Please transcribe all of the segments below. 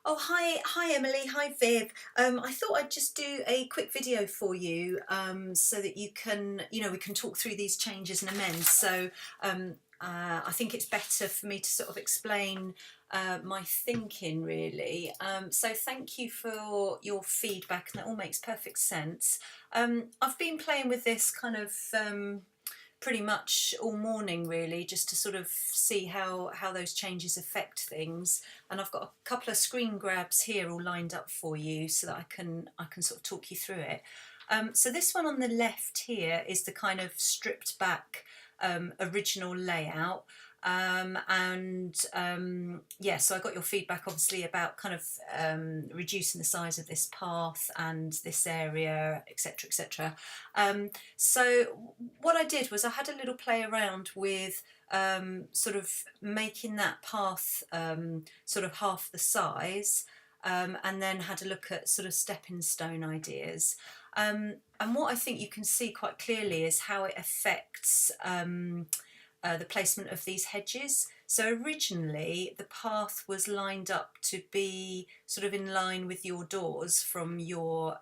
Oh, hi Emily, hi Viv. I thought I'd just do a quick video for you so that we can talk through these changes and amends. I think it's better for me to sort of explain my thinking really. So thank you for your feedback, and that all makes perfect sense. I've been playing with this kind of pretty much all morning really, just to sort of see how those changes affect things, and I've got a couple of screen grabs here all lined up for you so that I can sort of talk you through it. So this one on the left here is the kind of stripped back original layout. Yeah, so I got your feedback obviously about kind of reducing the size of this path and this area, etc, etc. So what I did was I had a little play around with sort of making that path sort of half the size, and then had a look at sort of stepping stone ideas. And what I think you can see quite clearly is how it affects the placement of these hedges. So originally the path was lined up to be sort of in line with your doors from your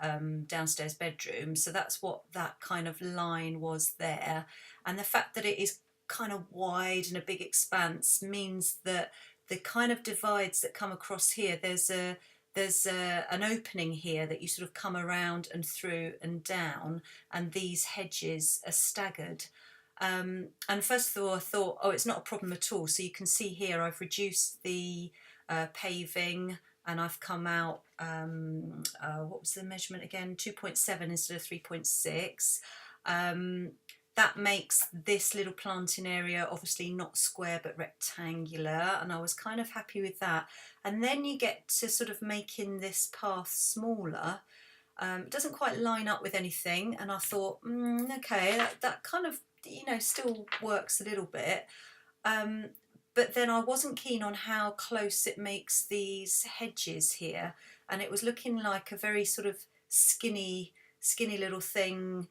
downstairs bedroom. So that's what that kind of line was there. And the fact that it is kind of wide and a big expanse means that the kind of divides that come across here, an opening here that you sort of come around and through and down, and these hedges are staggered. And first of all, I thought, oh, it's not a problem at all. So you can see here I've reduced the paving, and I've come out, what was the measurement again? 2.7 instead of 3.6. That makes this little planting area obviously not square but rectangular, and I was kind of happy with that. And then you get to sort of making this path smaller. It doesn't quite line up with anything, and I thought, okay, that kind of, still works a little bit. But then I wasn't keen on how close it makes these hedges here, and it was looking like a very sort of skinny little thing,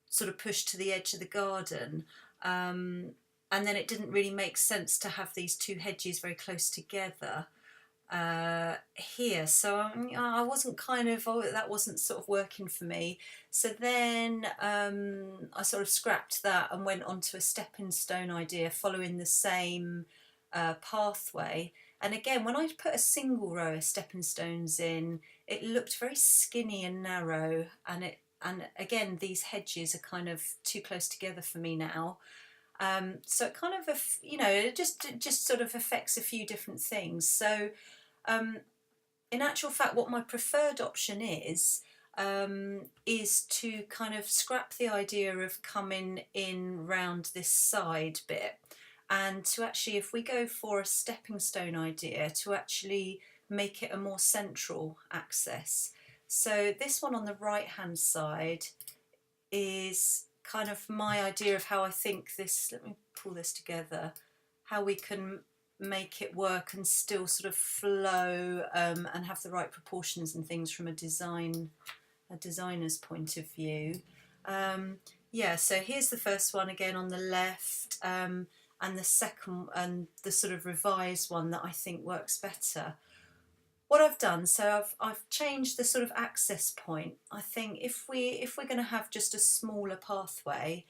sort of pushed to the edge of the garden. And then it didn't really make sense to have these two hedges very close together here, so I wasn't that wasn't sort of working for me. So then I sort of scrapped that and went on to a stepping stone idea following the same pathway. And again, when I put a single row of stepping stones in, it looked very skinny and narrow, and again these hedges are kind of too close together for me now. So it kind of, it just sort of affects a few different things. So in actual fact, what my preferred option is to kind of scrap the idea of coming in round this side bit, and to actually, if we go for a stepping stone idea, to actually make it a more central access. So this one on the right hand side is kind of my idea of how I think this, let me pull this together, how we can make it work and still sort of flow, and have the right proportions and things from a designer's point of view. Yeah, so here's the first one again on the left, and the second and the sort of revised one that I think works better. What I've done, so I've changed the sort of access point. I think if we're going to have just a smaller pathway,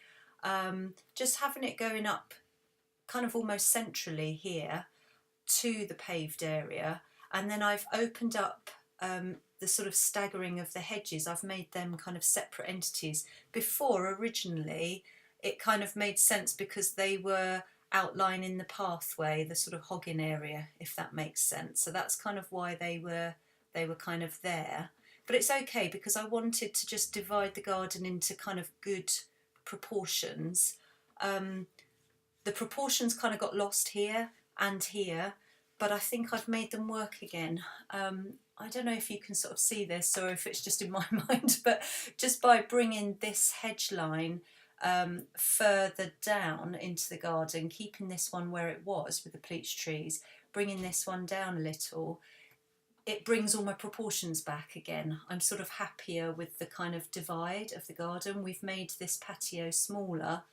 just having it going up kind of almost centrally here to the paved area, and then I've opened up the sort of staggering of the hedges. I've made them kind of separate entities. Before, originally, it kind of made sense because they were outlining the pathway, the sort of hogging area, if that makes sense. So that's kind of why they were kind of there. But it's okay because I wanted to just divide the garden into kind of good proportions. The proportions kind of got lost here and here, but I think I've made them work again. I don't know if you can sort of see this or if it's just in my mind, but just by bringing this hedge line further down into the garden, keeping this one where it was with the peach trees, bringing this one down a little, it brings all my proportions back again. I'm sort of happier with the kind of divide of the garden. We've made this patio smaller.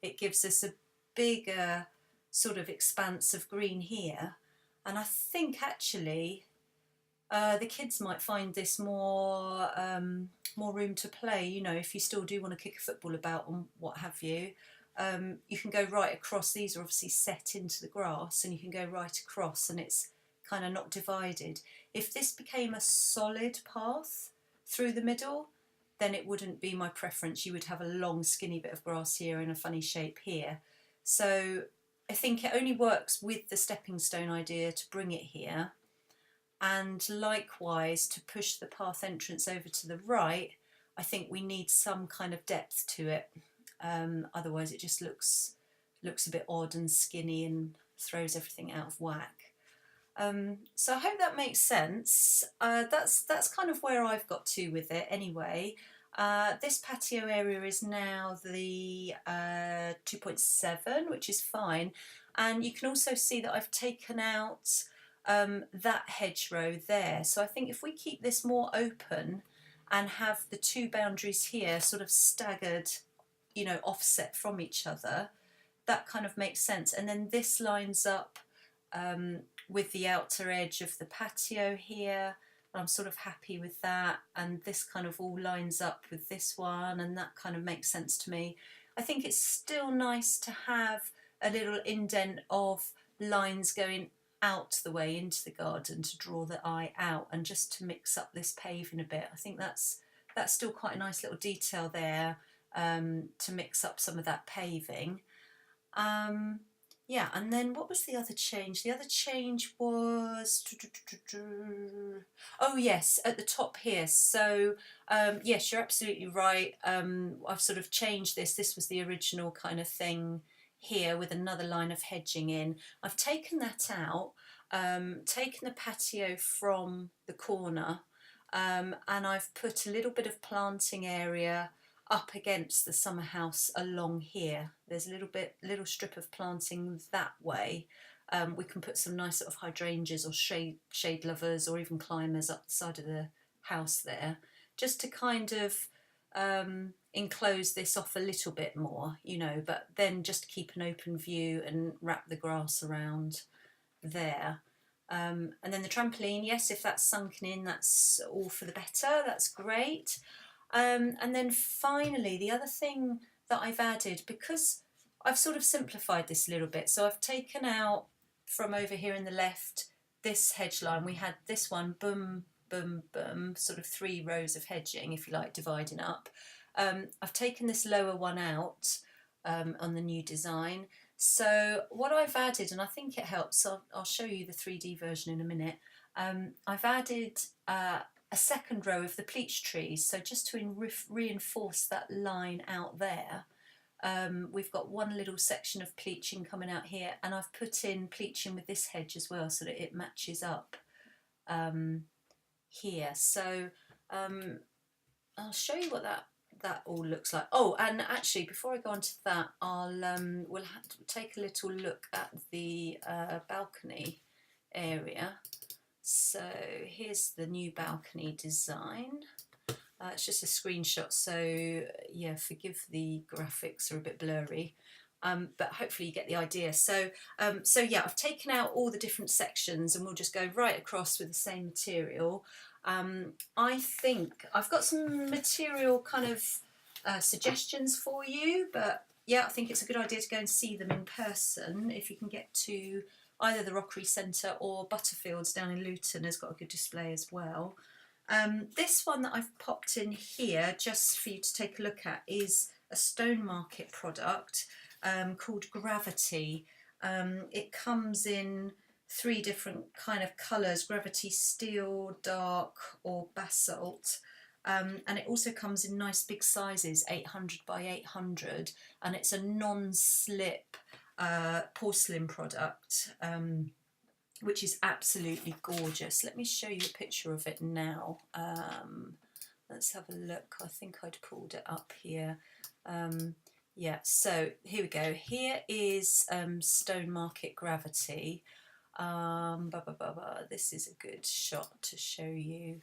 It gives us a bigger sort of expanse of green here, and I think actually The kids might find this more room to play. You know, if you still do want to kick a football about and what have you, you can go right across. These are obviously set into the grass, and you can go right across, and it's kind of not divided. If this became a solid path through the middle, then it wouldn't be my preference. You would have a long skinny bit of grass here and a funny shape here. So I think it only works with the stepping stone idea to bring it here, and likewise to push the path entrance over to the right. I think we need some kind of depth to it, otherwise it just looks a bit odd and skinny and throws everything out of whack. So I hope that makes sense. That's kind of where I've got to with it anyway. This patio area is now the 2.7, which is fine, and you can also see that I've taken out that hedgerow there. So I think if we keep this more open and have the two boundaries here sort of staggered, you know, offset from each other, that kind of makes sense. And then this lines up with the outer edge of the patio here. I'm sort of happy with that, and this kind of all lines up with this one, and that kind of makes sense to me. I think it's still nice to have a little indent of lines going out the way into the garden to draw the eye out, and just to mix up this paving a bit. I think that's still quite a nice little detail there, to mix up some of that paving. Yeah, and then what was the other change? The other change was, oh yes, at the top here. So yes, you're absolutely right. I've sort of changed this. This was the original kind of thing here with another line of hedging in. I've taken that out, taken the patio from the corner, and I've put a little bit of planting area up against the summer house along here. There's a little strip of planting that way. We can put some nice sort of hydrangeas or shade lovers or even climbers up the side of the house there, just to kind of enclose this off a little bit more, you know, but then just keep an open view and wrap the grass around there. And then the trampoline, yes, if that's sunken in, that's all for the better. That's great. And then finally, the other thing that I've added, because I've sort of simplified this a little bit, so I've taken out from over here in the left this hedge line. We had this one, boom, boom, boom, sort of 3 rows of hedging, if you like, dividing up. I've taken this lower one out on the new design. So what I've added, and I think it helps, so I'll show you the 3D version in a minute. I've added a second row of the pleach trees, so just to reinforce that line out there, we've got one little section of pleaching coming out here, and I've put in pleaching with this hedge as well so that it matches up here. So I'll show you what that all looks like. Oh, and actually before I go on to that, we'll have to take a little look at the balcony area. So here's the new balcony design. It's just a screenshot, so yeah, forgive the graphics are a bit blurry, but hopefully you get the idea. So yeah, I've taken out all the different sections, and we'll just go right across with the same material. I think I've got some material kind of suggestions for you, but yeah, I think it's a good idea to go and see them in person if you can get to either the Rockery Centre or Butterfields down in Luton has got a good display as well. This one that I've popped in here just for you to take a look at is a Stone Market product called Gravity. It comes in 3 different kind of colours: Gravity Steel, Dark or Basalt. And it also comes in nice big sizes, 800 by 800, and it's a non-slip porcelain product, which is absolutely gorgeous. Let me show you a picture of it now. Let's have a look. I think I'd pulled it up here. Yeah, so here we go. Here is Stone Market Gravity. This is a good shot to show you.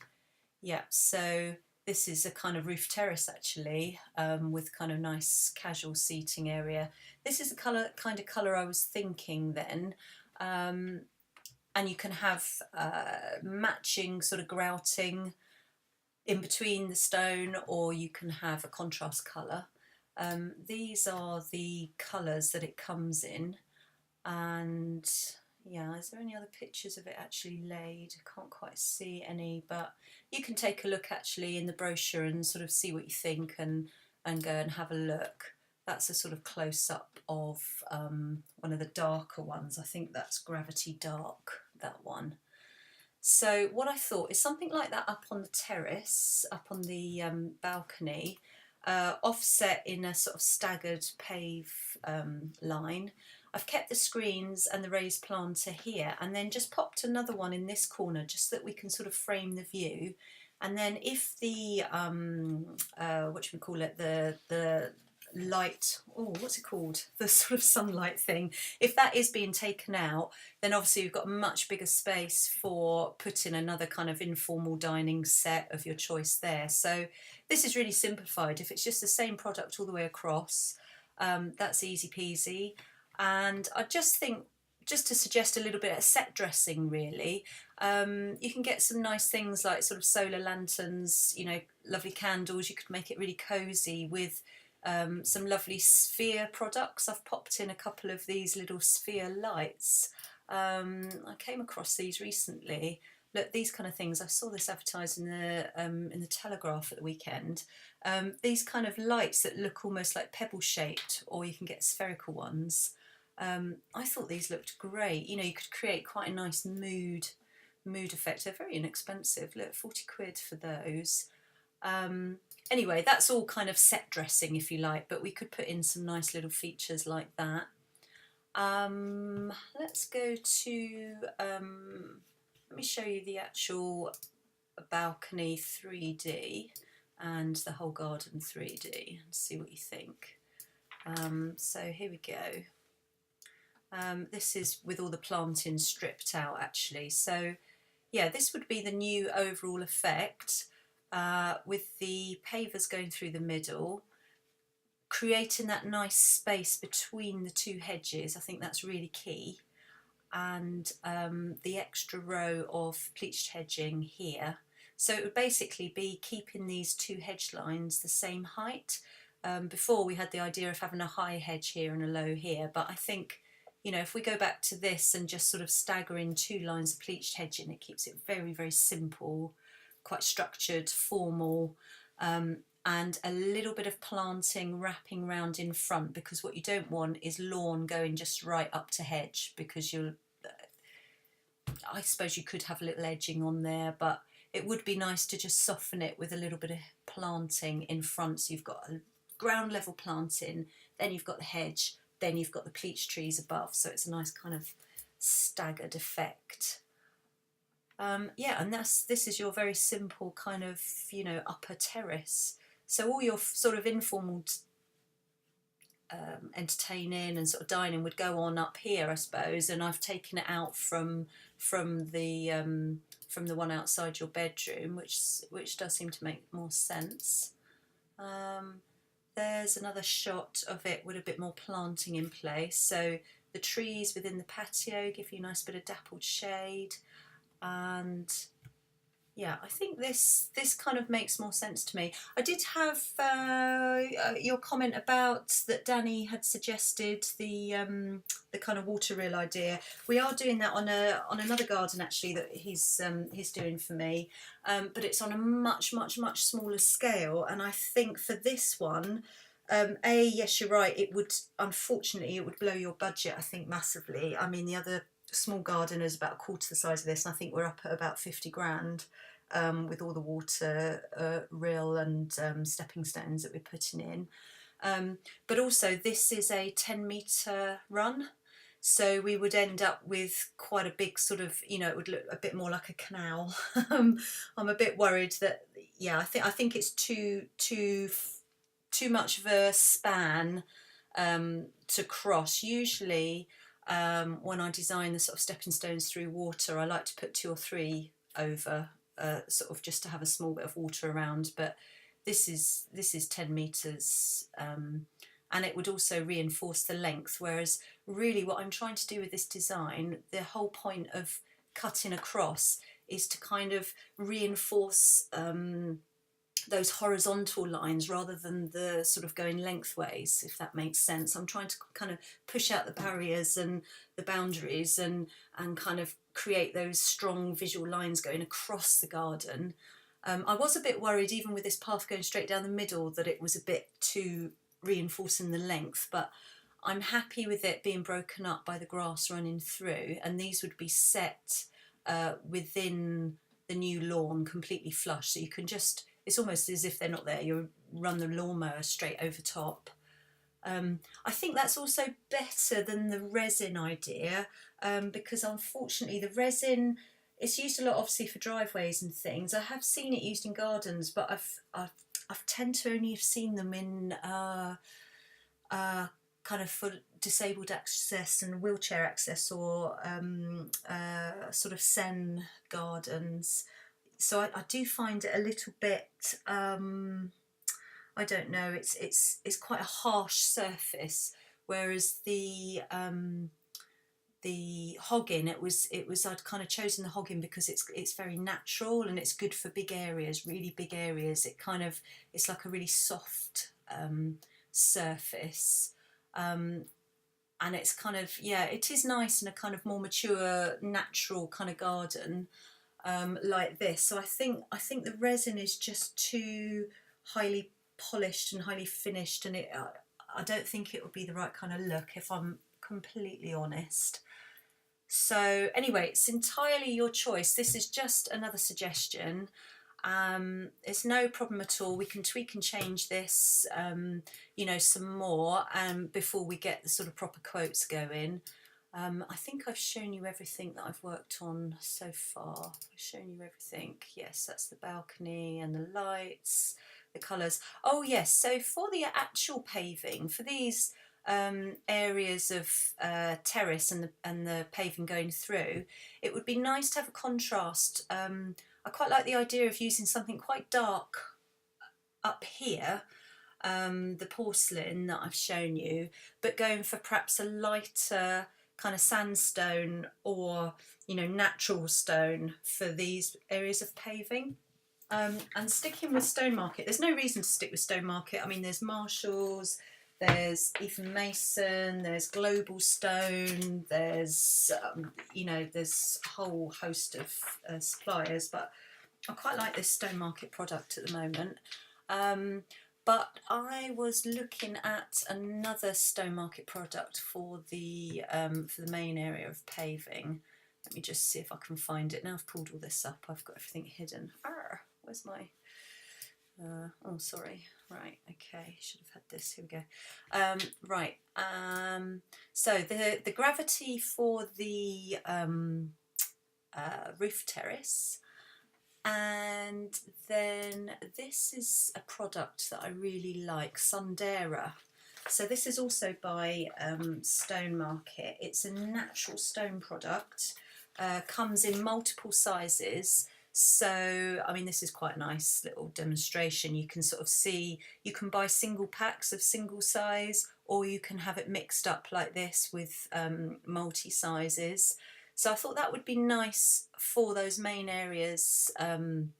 Yeah, so this is a kind of roof terrace actually, with kind of nice casual seating area. This is the kind of colour I was thinking then. and you can have matching sort of grouting in between the stone, or you can have a contrast colour. These are the colours that it comes in, and yeah, is there any other pictures of it actually laid? I can't quite see any, but you can take a look actually in the brochure and sort of see what you think, and go and have a look. That's a sort of close-up of one of the darker ones. I think that's Gravity Dark, that one. So what I thought is something like that up on the terrace, up on the balcony, offset in a sort of staggered pave line. I've kept the screens and the raised planter here, and then just popped another one in this corner just so that we can sort of frame the view. And then if the what should we call it, the light, oh, what's it called, the sort of sunlight thing, if that is being taken out, then obviously you've got a much bigger space for putting another kind of informal dining set of your choice there. So this is really simplified. If it's just the same product all the way across, that's easy peasy. And I just think, just to suggest a little bit of set dressing really, you can get some nice things like sort of solar lanterns, you know, lovely candles. You could make it really cosy with some lovely sphere products. I've popped in a couple of these little sphere lights. I came across these recently. Look, these kind of things, I saw this advertised in the Telegraph at the weekend. These kind of lights that look almost like pebble shaped, or you can get spherical ones. I thought these looked great. You know, you could create quite a nice mood effect. They're very inexpensive. Look, 40 quid for those. Anyway, that's all kind of set dressing, if you like, but we could put in some nice little features like that. Let's go to, let me show you the actual balcony 3D and the whole garden 3D and see what you think. So here we go. This is with all the planting stripped out actually. So yeah, this would be the new overall effect. With the pavers going through the middle, creating that nice space between the two hedges. I think that's really key. And the extra row of pleached hedging here. So it would basically be keeping these two hedge lines the same height. Before we had the idea of having a high hedge here and a low here, but I think, you know, if we go back to this and just sort of stagger in two lines of pleached hedging, it keeps it very, very simple, quite structured, formal, and a little bit of planting wrapping round in front, because what you don't want is lawn going just right up to hedge, because you'll, I suppose you could have a little edging on there, but it would be nice to just soften it with a little bit of planting in front. So you've got a ground level planting, then you've got the hedge, then you've got the pleach trees above, so it's a nice kind of staggered effect. Yeah, and this is your very simple kind of, you know, upper terrace. So all your sort of informal entertaining and sort of dining would go on up here, I suppose. And I've taken it out from the one outside your bedroom, which does seem to make more sense. There's another shot of it with a bit more planting in place. So the trees within the patio give you a nice bit of dappled shade. And yeah, I think this kind of makes more sense to me. I did have your comment about that Danny had suggested the kind of water reel idea. We are doing that on another garden actually that he's doing for me, but it's on a much smaller scale. And I think for this one, yes, you're right. Unfortunately, it would blow your budget, I think, massively. I mean, the other small garden is about a quarter the size of this, and I think we're up at about 50 grand with all the water reel and stepping stones that we're putting in. But also this is a 10-metre run, so we would end up with quite a big sort of, you know, it would look a bit more like a canal. I'm a bit worried that, yeah, I think it's too much of a span to cross. Usually when I design the sort of stepping stones through water, I like to put 2 or 3 over, sort of just to have a small bit of water around. But this is 10 metres, and it would also reinforce the length. Whereas really, what I'm trying to do with this design, the whole point of cutting across is to kind of reinforce those horizontal lines rather than the sort of going lengthways, if that makes sense. I'm trying to kind of push out the barriers and the boundaries and kind of create those strong visual lines going across the garden. I was a bit worried, even with this path going straight down the middle, that it was a bit too reinforcing the length, but I'm happy with it being broken up by the grass running through, and these would be set within the new lawn completely flush, so you can just, it's almost as if they're not there, you run the lawnmower straight over top. I think that's also better than the resin idea, because unfortunately the resin, it's used a lot obviously for driveways and things. I have seen it used in gardens, but I've tend to only have seen them in kind of for disabled access and wheelchair access, or sort of sen gardens. So I do find it a little bit, I don't know, it's quite a harsh surface, whereas the hogging, it was I'd kind of chosen the hogging because it's very natural and it's good for big areas, really big areas. It kind of, it's like a really soft surface, and it's kind of, yeah, it is nice in a kind of more mature, natural kind of garden like this. So I think the resin is just too highly polished and highly finished, and I don't think it would be the right kind of look, if I'm completely honest. So anyway, it's entirely your choice. This is just another suggestion. It's no problem at all. We can tweak and change this, you know, some more before we get the sort of proper quotes going. I think I've shown you everything that I've worked on so far. I've shown you everything. Yes, that's the balcony and the lights, the colours. Oh yes, so for the actual paving, for these areas of terrace and the paving going through, it would be nice to have a contrast. I quite like the idea of using something quite dark up here, the porcelain that I've shown you, but going for perhaps a lighter kind of sandstone or, you know, natural stone for these areas of paving. And sticking with Stone Market, there's no reason to stick with Stone Market. I mean, there's Marshalls, there's Ethan Mason, there's Global Stone, there's, you know, there's a whole host of suppliers, but I quite like this Stone Market product at the moment. But I was looking at another Stone Market product for the main area of paving. Let me just see if I can find it. Now I've pulled all this up, I've got everything hidden. Where's my... oh, sorry. Right, okay, should have had this. Here we go. Right, so the gravity for the roof terrace, and then this is a product that I really like, Sundera. So this is also by Stone Market. It's a natural stone product, comes in multiple sizes. So, I mean, this is quite a nice little demonstration. You can sort of see, you can buy single packs of single size, or you can have it mixed up like this with multi-sizes. So I thought that would be nice for those main areas in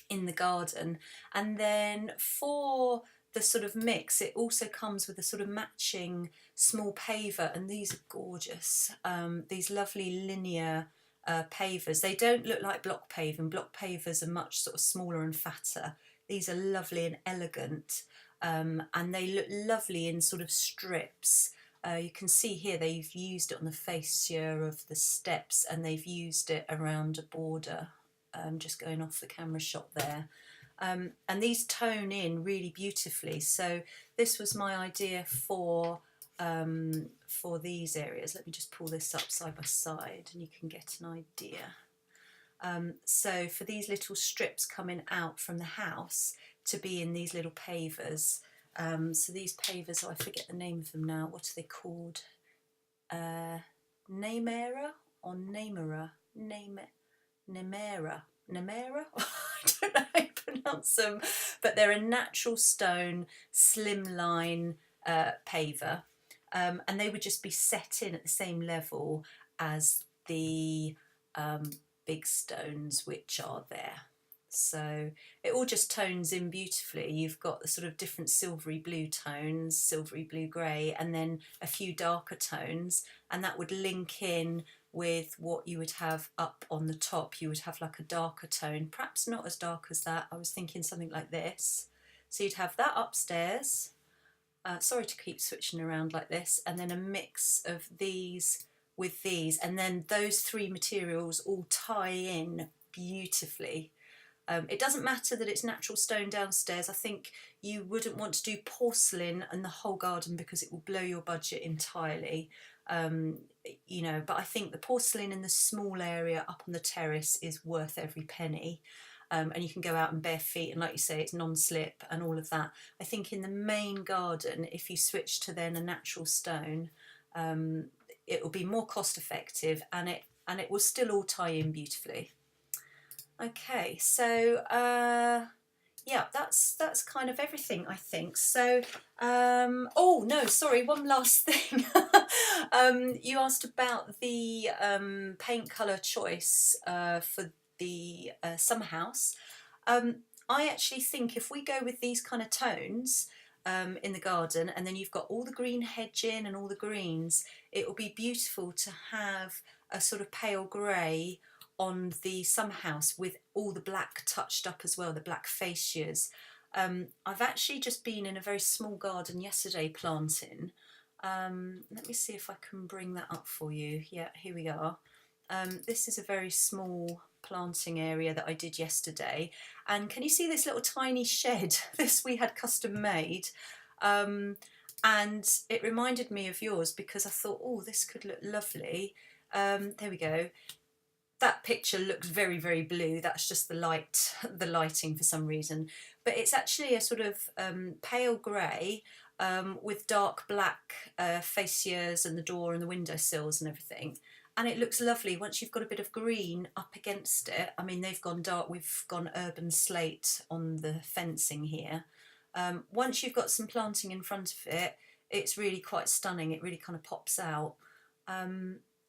the garden. And then for the sort of mix, it also comes with a sort of matching small paver, and these are gorgeous. These lovely linear pavers. They don't look like block paving. Block pavers are much sort of smaller and fatter. These are lovely and elegant, and they look lovely in sort of strips. You can see here they've used it on the fascia of the steps, and they've used it around a border, just going off the camera shot there. And these tone in really beautifully. So this was my idea for these areas. Let me just pull this up side by side and you can get an idea. So for these little strips coming out from the house to be in these little pavers. So these pavers, oh, I forget the name of them now. What are they called? Namera or Namera? Namera? I don't know how you pronounce them, but they're a natural stone slimline paver, and they would just be set in at the same level as the big stones which are there. So it all just tones in beautifully. You've got the sort of different silvery blue tones, silvery blue grey, and then a few darker tones, and that would link in with what you would have up on the top. You would have like a darker tone, perhaps not as dark as that. I was thinking something like this. So you'd have that upstairs. Sorry to keep switching around like this, and then a mix of these with these, and then those three materials all tie in beautifully. It doesn't matter that it's natural stone downstairs. I think you wouldn't want to do porcelain in the whole garden because it will blow your budget entirely. You know, but I think the porcelain in the small area up on the terrace is worth every penny. And you can go out in bare feet, and like you say, it's non-slip and all of that. I think in the main garden, if you switch to then a natural stone, it will be more cost effective, and it will still all tie in beautifully. Okay, so yeah, that's kind of everything, I think. So oh no, sorry, one last thing. You asked about the paint colour choice for the summer house. I actually think if we go with these kind of tones in the garden, and then you've got all the green hedging and all the greens, it will be beautiful to have a sort of pale grey on the summer house with all the black touched up as well, the black fascias. I've actually just been in a very small garden yesterday planting. Let me see if I can bring that up for you. Yeah, here we are. This is a very small planting area that I did yesterday, and can you see this little tiny shed? This we had custom made, and it reminded me of yours because I thought, oh, this could look lovely. There we go. That picture looks very, very blue. That's just the lighting for some reason. But it's actually a sort of pale grey with dark black fascias and the door and the windowsills and everything. And it looks lovely once you've got a bit of green up against it. I mean, they've gone dark. We've gone urban slate on the fencing here. Once you've got some planting in front of it, it's really quite stunning. It really kind of pops out.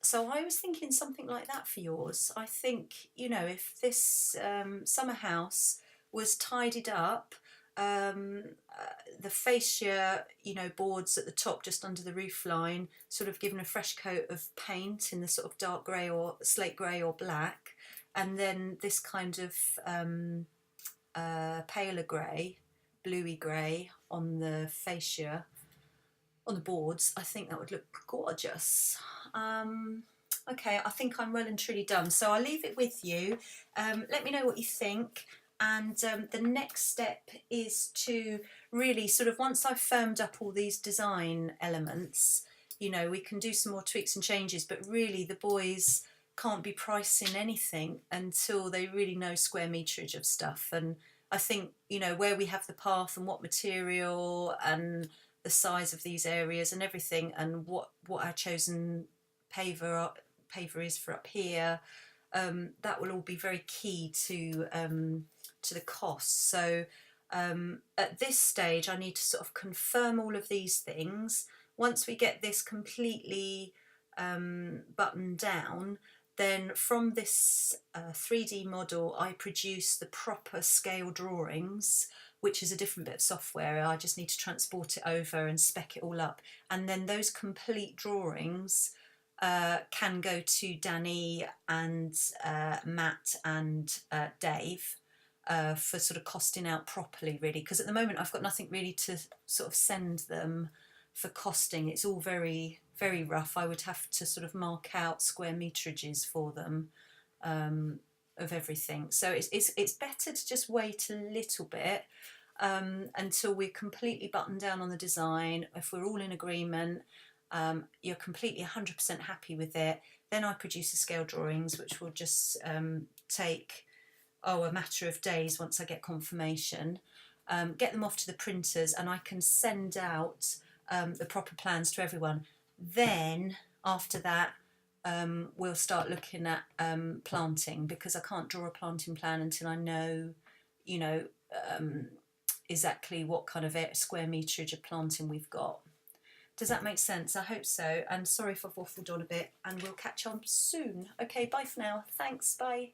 So I was thinking something like that for yours. I think, you know, if this summer house was tidied up, the fascia, you know, boards at the top just under the roof line, sort of given a fresh coat of paint in the sort of dark grey or slate grey or black, and then this kind of paler grey, bluey grey on the fascia, on the boards, I think that would look gorgeous. Okay, I think I'm well and truly done, so I'll leave it with you. Let me know what you think, and the next step is to really sort of, once I've firmed up all these design elements, you know, we can do some more tweaks and changes, but really the boys can't be pricing anything until they really know square meterage of stuff. And I think, you know, where we have the path and what material and the size of these areas and everything, and what our chosen paver is for up here, that will all be very key to the cost. So at this stage I need to sort of confirm all of these things. Once we get this completely buttoned down, then from this 3D model I produce the proper scale drawings, which is a different bit of software. I just need to transport it over and spec it all up, and then those complete drawings can go to Danny and Matt and Dave for sort of costing out properly, really, because at the moment I've got nothing really to sort of send them for costing. It's all very, very rough. I would have to sort of mark out square meterages for them of everything. So it's better to just wait a little bit until we're completely buttoned down on the design. If we're all in agreement, you're completely 100% happy with it, then I produce the scale drawings, which will just take a matter of days once I get confirmation, get them off to the printers, and I can send out the proper plans to everyone. Then after that we'll start looking at planting, because I can't draw a planting plan until I know, you know, exactly what kind of square meterage of planting we've got. Does that make sense? I hope so. And sorry if I've waffled on a bit, and we'll catch on soon. Okay, bye for now. Thanks, bye.